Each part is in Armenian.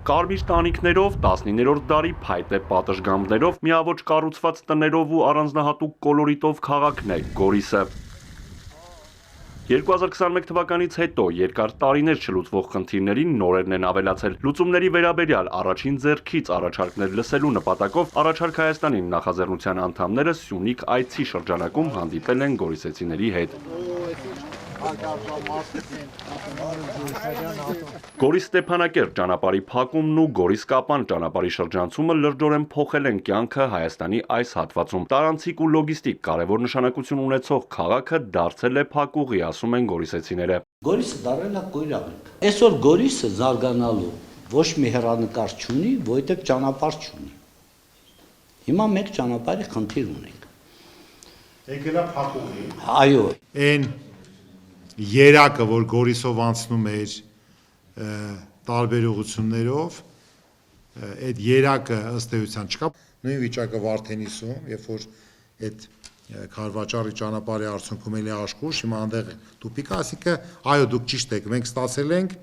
Կարմիր տանիքներով, 19-րդ դարի փայտե պատշգամբներով, միավոր կառուցված տներով ու առանձնահատուկ կոլորիտով քաղաքն է Գորիսը։ 2021 թվականից հետո երկար տարիներ չլուծվող խնդիրներին նորերն են ավելացել։ Լուծումների վերաբերյալ առաջին ձեռքից առաջարկներ լսելու նպատակով Առաջարկ Հայաստանի նախաձեռնության անդամները Սյունիք այցի շրջանակում հանդիպել են գորիսեցիների հետ։ Գորիս-Ստեփանակերտ ճանապարհի փակումն ու Գորիս-Կապան ճանապարհի շրջանցումը լրջորեն փոխել են կյանքը Հայաստանի այս հատվածում։ Տարանցիկ ու լոգիստիկ կարևոր նշանակություն ունեցող քաղաքը դարձել է փակուղի, ասում են գորիսեցիները։ Գորիսը դարձել է կույրավենք։ Այսօր Գորիսը զարգանալու ոչ մի հեռանկար չունի, որովհետև ճանապարհ չունի։ Հիմա մեկ ճանապարհի խնդիր ունենք։ Եկել է փակուղի։ Այո։ Այն երակը, որ Գորիսով անցնում էր տարբեր ուղղություններով, այդ երակը ըստ էության չկա։ Նույն վիճակը Վարդենիսում, երբ որ այդ Քարվաճառի ճանապարհի արդյունքում էլի աշխուժ, հիմա այնտեղ տուփիկ է, ասիկա, այո, դուք ճիշտ եք, մենք ստացել ենք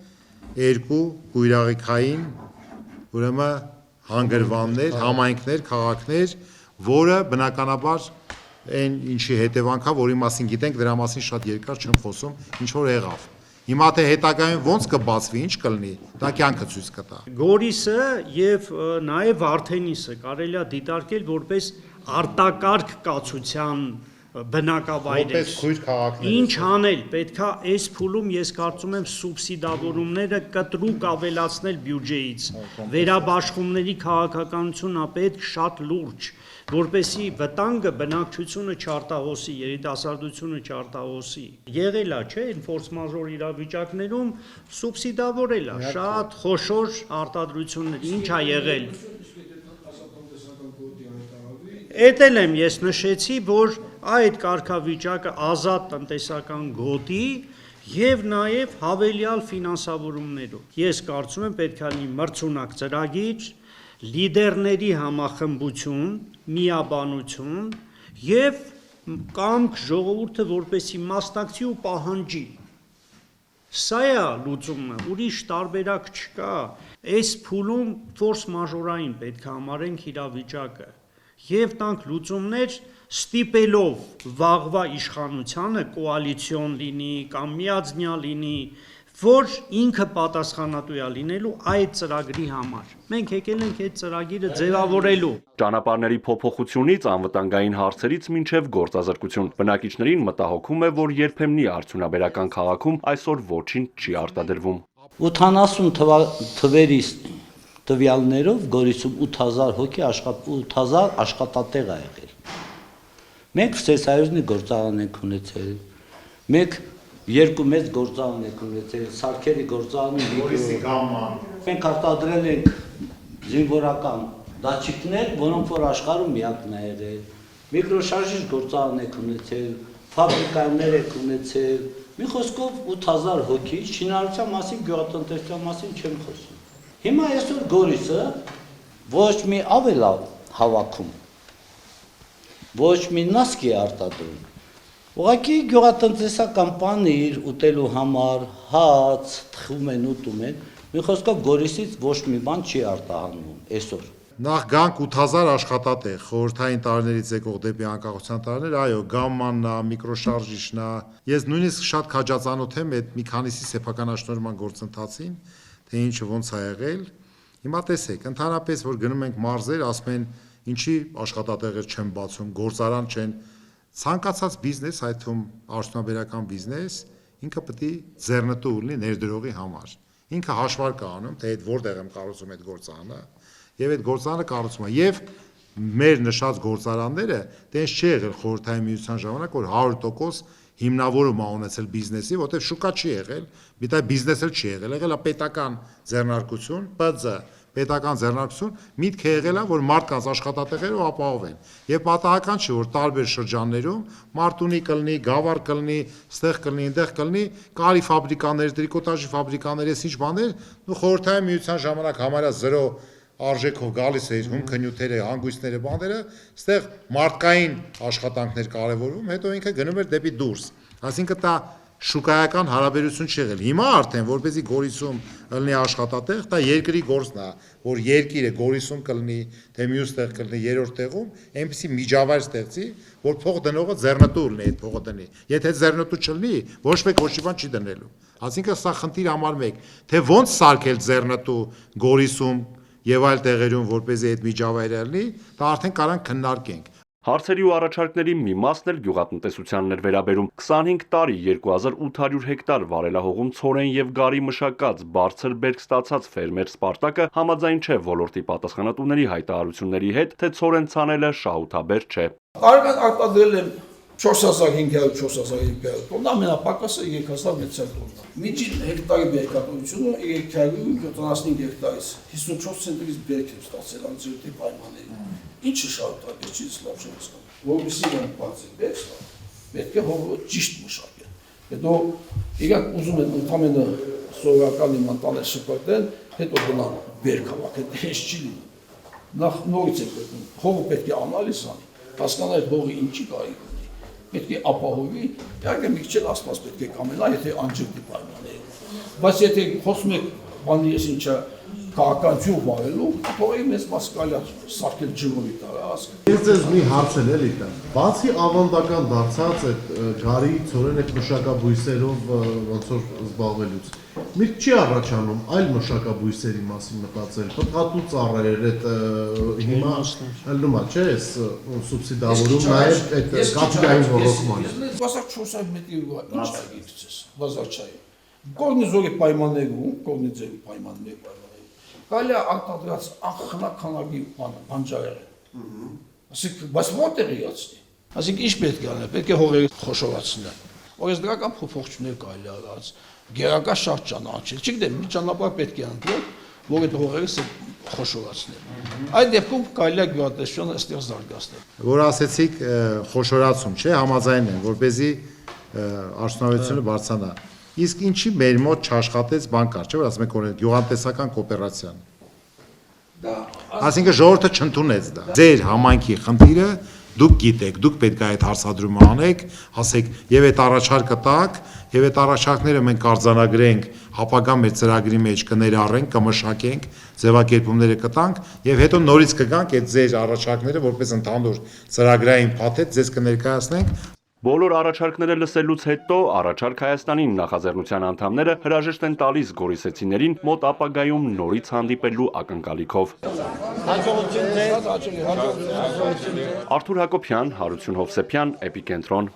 երկու կույրաղիքային, ուրեմն հանգրվաններ, համայնքներ, քաղաքներ, որը բնականաբար այն ինչի հետևանքա, որի մասին գիտենք, դրա մասին շատ երկար չեմ խոսում, ինչ որ եղավ։ Հիմա թե հետագայում ոնց կբացվի, ինչ կլինի, դա կյանքը ցույց կտա։ Գորիսը եւ նաեւ Վարդենիսը կարելի է դիտարկել որպես արտակարգ կացության բնակավայրեր։ Որպես քույր քաղաքներ։ Ինչ անել, պետքա այս փուլում ես կարծում եմ սուբսիդավորումները կտրուկ ավելացնել բյուջեից։ Վերաբաշխումների քաղաքականությունն է պետք շատ լուրջ, որպեսի վտանգը բնակչությունը չարտահոսի, երիտասարդությունը չարտահոսի։ Եղել է, չէ, ֆորս մաժոր իրավիճակներում սուբսիդավորել է շատ խոշոր արտադրություններ, ինչ է եղել։ Էդ եմ ես նշեցի, որ այդ կարգավիճակը ազատ տնտեսական գոտի եւ նաեւ հավելյալ ֆինանսավորումներով։ Ես կարծում եմ պետք է լինի մրցունակ ծրագիր, լիդերների համախմբություն, միաբանություն եւ կամք ժողովուրդը որպեսի մասնակցի ու պահանջի։ Սա է լուծումը, ուրիշ տարբերակ չկա։ Այս փուլում ֆորս մաժորային պետք է համարենք իրավիճակը եւ տանք լուծումներ ստիպելով վաղվա իշխանությանը կոալիցիոն լինի կամ միաձնյա լինի, որ ինքը պատասխանատու է լինելու այդ ծրագրի համար։ Մենք եկել ենք այդ ծրագիրը ձևավորելու։ Ճանապարհների փոփոխությունից անվտանգային հարցերից մինչև գործազրկություն։ Բնակիչներին մտահոգում է, որ երբեմնի արդյունաբերական քաղաքում այսօր ոչինչ չի արտադրվում։ 80 թվերի տվյալներով Գորիսում 8000 հոգի 8000 աշխատատեղ է եղել։ Մենք Սեսայոզնի գործարան ենք ունեցել։ Մենք երկու մեծ գործարան ենք ունեցել, Սարքերի գործարանը, Գորիսի գամման։ Մենք արտադրել ենք զինվորական դաչիկներ, որոնք որ աշխարհում միակն է եղել։ Միկրոշարժիչ գործարան ենք ունեցել, ֆաբրիկաներ ենք ունեցել։ Մի խոսքով 8000 հոգի, շինարարության մասին, գյուղատնտեսության մասին չեմ խոսում։ Հիմա այսօր Գորիսը ոչ մի ավել հավաքում, ոչ մի նասկ է արտադրում։ Ուղղակի գյուղատնտեսական պանիր ուտելու համար, հաց, թխում են, ուտում են, մի խոսքով Գորիսից ոչ մի բան չի արտահանվում այսօր։ Նախ գանք 8000 աշխատատեղ, խորհրդային տարիներից եկող դեպի անկախության տարիներ, այո, գամմանն է, միկրոշարժիչն է։ Ես նույնիսկ շատ քաջածանոթ եմ այդ մի քանիսի սեփականաշնորհման գործընթացին, թե ինչը ոնց է եղել։ Հիմա տեսեք, ընդհանրապես որ գնում ենք մարզեր, ասում են, ինչի աշխատատեղեր չեն բացում, գործարան չեն, ցանկացած բիզնես, այդ թվում արդյունաբերական բիզնես, ինքը պետք է ձեռնտու լինի ներդրողի համար։ Ինքը հաշվարկ է անում, թե այդ որտեղ եմ կառուցում այդ գործարանը, եւ այդ գործարանը կառուցում է, եւ մեր նշած գործարանները տես չի եղել խորհրդային միության ժամանակ, որ 100% հիմնավորում է ունեցել բիզնեսի, որտեղ շուկա չի եղել, մի տա բիզնես էլ չի եղել, եղել է պետական ձեռնարկություն, ՊԾ, պետական ձեռնարկություն, միտքը եղել է, որ մարդկանց աշխատատեղերով ապահովեն։ Եվ պատահական չի, որ տարբեր շրջաններում Մարտունի կլինի, Գավառ կլինի, ստեղ կլինի, այնտեղ կլինի, կարի ֆաբրիկաներ, տրիկոտաժի ֆաբրիկաներ, այս ինչ բաներ, ու խորհրդային միության ժամանակ համարյա 0 արժեքով գալիս է հումքը նյութերը, հանգույցները, բաները, ստեղ մարդկային աշխատանքներ կարևորվում, հետո ինքը գնում էր դեպի դուրս։ Այսինքն դա շուկայական հարաբերություն չի եղել։ Հիմա արդեն որպեսզի Գորիսում լինի աշխատատեղ, դա երկրի գործն է, որ երկիրը Գորիսում կլինի, թե մյուս տեղ կլինի երրորդ տեղում, այնպեսի միջավայր ստեղծի, որ փող դնողը ձեռնտու լինի այդ փողը դնի։ Եթե ձեռնտու չլինի, ոչ մեկ ոչ մի բան չի դնելու։ Այսինքն սա խնդիր համար 1, թե ոնց սարքել ձեռնտու Գորիսում եւ այլ տեղերում, որպեսզի այդ միջավայրը լինի, դա արդեն կարան քննարկենք։ Հարցերի ու առաջարկների մի մասն էլ գյուղատնտեսությանն էր վերաբերում 25 տարի 2800 հեկտար վարելահողում ցորեն եւ գարի մշակած բարձր բերք ստացած ֆերմեր Սպարտակը համաձայն չէ ոլորտի պատասխանատուների հայտարարությունների հետ, թե ցորեն ցանելը շահութաբեր չէ։ Տարեկան արտադրել եմ 4500-4500 տոննա, ամենապակասը 3600 տոննա։ Միջին հեկտարի բերքատվությունը 375 հեկտարից 54 ցենտրից բերք եմ ստացել անձրուտի պայմաններում։ Ինչը շահութաբեր չի, լավ չեմ հասկանում։ Որովհետեւ իրենք բացի բերք ստա, պետք է հողը ճիշտ մշակել։ Հետո իրենք ուզում են ընդամենը սովորական իման տանել շփոթեն, հետո գնան բերք հավաքեն, հեշտ չի լինի։ Նախ նորից են պետք, հողը պետք է անալիզ անի, հասկանալ հողի ինչի կարիք ունի, պետք է ապահովի, իհարկե մի քիչ աստված պետք է կամենա, եթե անջրտի պայմաններում։ Բայց եթե խոսում եք բանի ես ինչա քաղաքացիություն վարելու, թողի մեզ մաս կարելի սարքել ջրովի տարածք։ Ես ձեզ մի հարց էլ տամ։ Բացի ավանդական դարձած այդ գարի ցորեն այդ մշակաբույսերով ոնց որ զբաղվելուց, միտք չի առաջանում այլ մշակաբույսերի մասին մտածել, պտղատու ծառեր, այդ հիմա ելնում է, չէ՞, այս սուբսիդավորում նաև այդ կապիտային ռոռոկմանը։ Բացակ 400 մետրի ինչ է գիտես, բազաչայ։ Կորնիզորի պայմաններում, կորնիզորի պայմաններում կարելի է արտադրած անխնականագի բանջարերը։ Այսինքն, բայց որտեղ իացնի։ Այսինքն, ինչ պետք է անել, պետք է հողերը խոշորացնել։ Օրենսդրական փոփոխություններ կարելի է արած, գերակա շատ ճանաչել։ Չգիտեմ, մի ճանապարհ պետք է անցնել, որ այդ հողերը խոշորացնել։ Այդ դեպքում կարելի է գյուղատնտեսությունը այստեղ զարգացնել։ Որ ասեցիք խոշորացում, չէ, համաձայն են, որպեսզի արդյունավետությունը բարձրանա։ Իսկ ինչի մեր մոտ չաշխատեց բանկար, չէ՞ որ ասում եք օրինակ գյուղատնտեսական կոոպերացիան։ Այսինքն ժողովուրդը չընդունեց դա։ Ձեր համայնքի խնդիրը դուք գիտեք, դուք պետք է այդ հարցադրումը անեք, ասեք եւ այդ առաջարկը տաք, եւ այդ առաջարկները մենք արձանագրենք, ապագա մեր ծրագրի մեջ կներառենք, կմշակենք, ձևակերպումները կտանք եւ հետո նորից կգանք այդ ձեր առաջարկները որպես ընդհանուր ծրագրային փաթեթ ձեզ կներկայացնենք։ Բոլոր առաջարկները լսելուց հետո առաջարկ Հայաստանի նախաձեռնության անդամները հրաժեշտ են տալիս գորիսեցիներին մոտ ապագայում նորից հանդիպելու ակնկալիքով։ Արթուր Հակոբյան, Հարություն Հովսեփյան, Էպիկենտրոն։